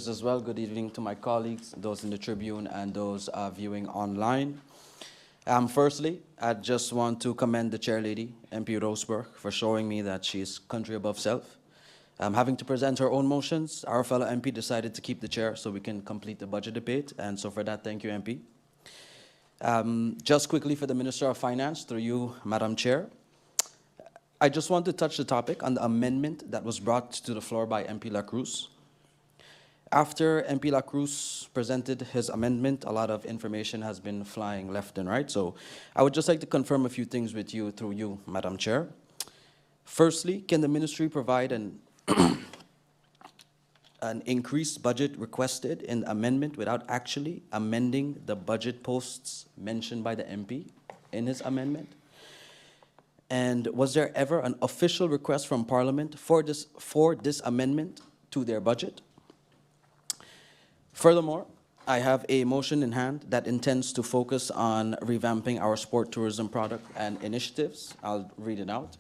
speakers as well. Good evening to my colleagues, those in the Tribune and those viewing online. Firstly, I just want to commend the chair lady, MP Roseberg, for showing me that she's country above self. Having to present her own motions, our fellow MP decided to keep the chair so we can complete the budget debate, and so for that, thank you, MP. Just quickly for the Minister of Finance, through you, Madam Chair, I just want to touch the topic on the amendment that was brought to the floor by MP Lacruz. After MP Lacruz presented his amendment, a lot of information has been flying left and right, so I would just like to confirm a few things with you through you, Madam Chair. Firstly, can the ministry provide an increased budget requested in the amendment without actually amending the budget posts mentioned by the MP in his amendment? And was there ever an official request from Parliament for this amendment to their budget? Furthermore, I have a motion in hand that intends to focus on revamping our sport tourism product and initiatives. I'll read it out.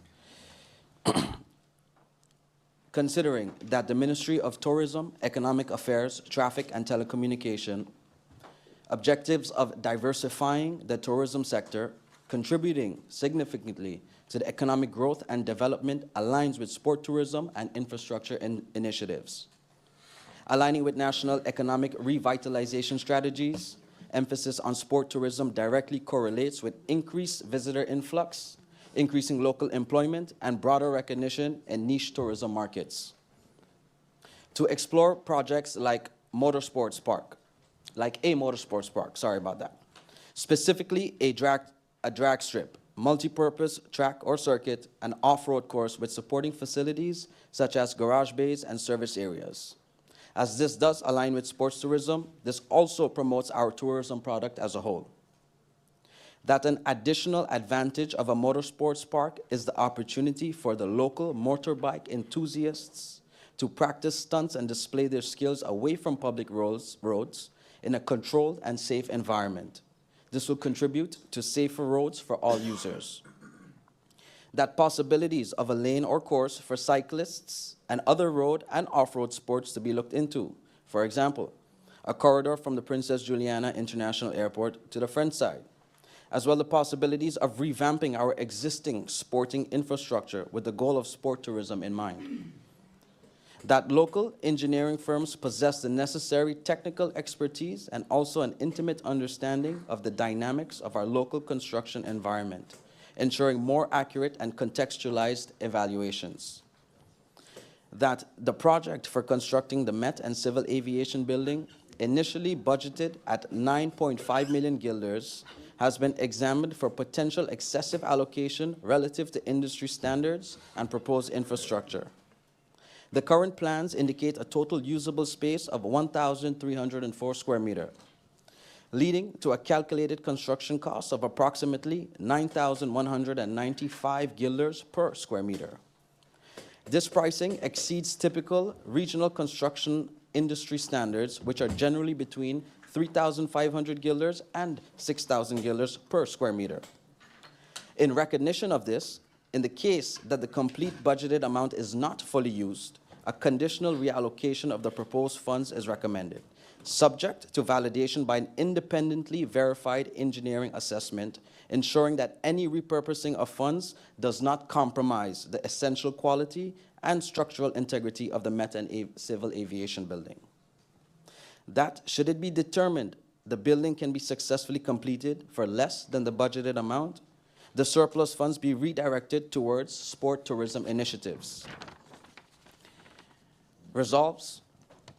Considering that the Ministry of Tourism, Economic Affairs, Traffic and Telecommunication objectives of diversifying the tourism sector, contributing significantly to the economic growth and development aligns with sport tourism and infrastructure initiatives. Aligning with national economic revitalization strategies, emphasis on sport tourism directly correlates with increased visitor influx, increasing local employment, and broader recognition in niche tourism markets. To explore projects like a motorsports park, specifically a drag strip, multi-purpose track or circuit, an off-road course with supporting facilities such as garage bays and service areas. As this does align with sports tourism, this also promotes our tourism product as a whole. That an additional advantage of a motorsports park is the opportunity for the local motorbike enthusiasts to practice stunts and display their skills away from public roads in a controlled and safe environment. This will contribute to safer roads for all users. That possibilities of a lane or course for cyclists and other road and off-road sports to be looked into. For example, a corridor from the Princess Juliana International Airport to the French side, as well as the possibilities of revamping our existing sporting infrastructure with the goal of sport tourism in mind. That local engineering firms possess the necessary technical expertise and also an intimate understanding of the dynamics of our local construction environment, ensuring more accurate and contextualized evaluations. That the project for constructing the Met and Civil Aviation Building, initially budgeted at 9.5 million guilders, has been examined for potential excessive allocation relative to industry standards and proposed infrastructure. The current plans indicate a total usable space of 1,304 square meters, leading to a calculated construction cost of approximately 9,195 guilders per square meter. This pricing exceeds typical regional construction industry standards, which are generally between 3,500 guilders and 6,000 guilders per square meter. In recognition of this, in the case that the complete budgeted amount is not fully used, a conditional reallocation of the proposed funds is recommended, subject to validation by an independently verified engineering assessment, ensuring that any repurposing of funds does not compromise the essential quality and structural integrity of the Met and Civil Aviation Building. That, should it be determined the building can be successfully completed for less than the budgeted amount, the surplus funds be redirected towards sport tourism initiatives. Resolves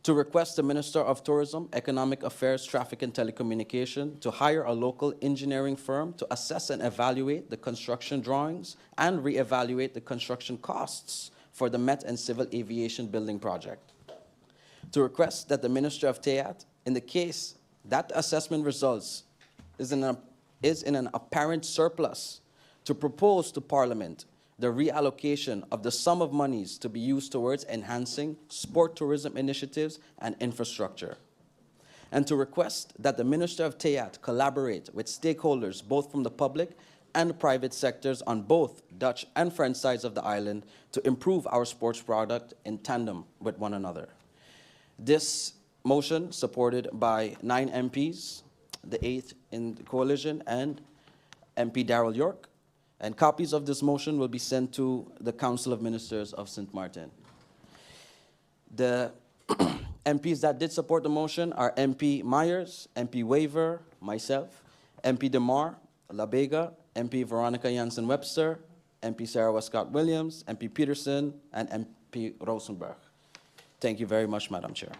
to request the Minister of Tourism, Economic Affairs, Traffic and Telecommunication to hire a local engineering firm to assess and evaluate the construction drawings and reevaluate the construction costs for the Met and Civil Aviation Building project. To request that the Minister of TEAT, in the case that assessment results is in an apparent surplus, to propose to Parliament the reallocation of the sum of monies to be used towards enhancing sport tourism initiatives and infrastructure. And to request that the Minister of TEAT collaborate with stakeholders both from the public and private sectors on both Dutch and French sides of the island to improve our sports product in tandem with one another. This motion supported by 9 MPs, the 8th in the coalition, and MP Darrell York. And copies of this motion will be sent to the Council of Ministers of St. Martin. The MPs that did support the motion are MP Myers, MP Waver, myself, MP DeMar, La Vega, MP Veronica Jansen-Webster, MP Sarah Westcott Williams, MP Peterson, and MP Rosenberg. Thank you very much, Madam Chair.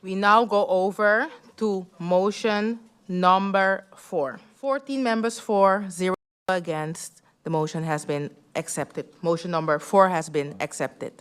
We now go over to motion number 4. 14 members for, 0 against. The motion has been accepted. Motion number 4 has been accepted.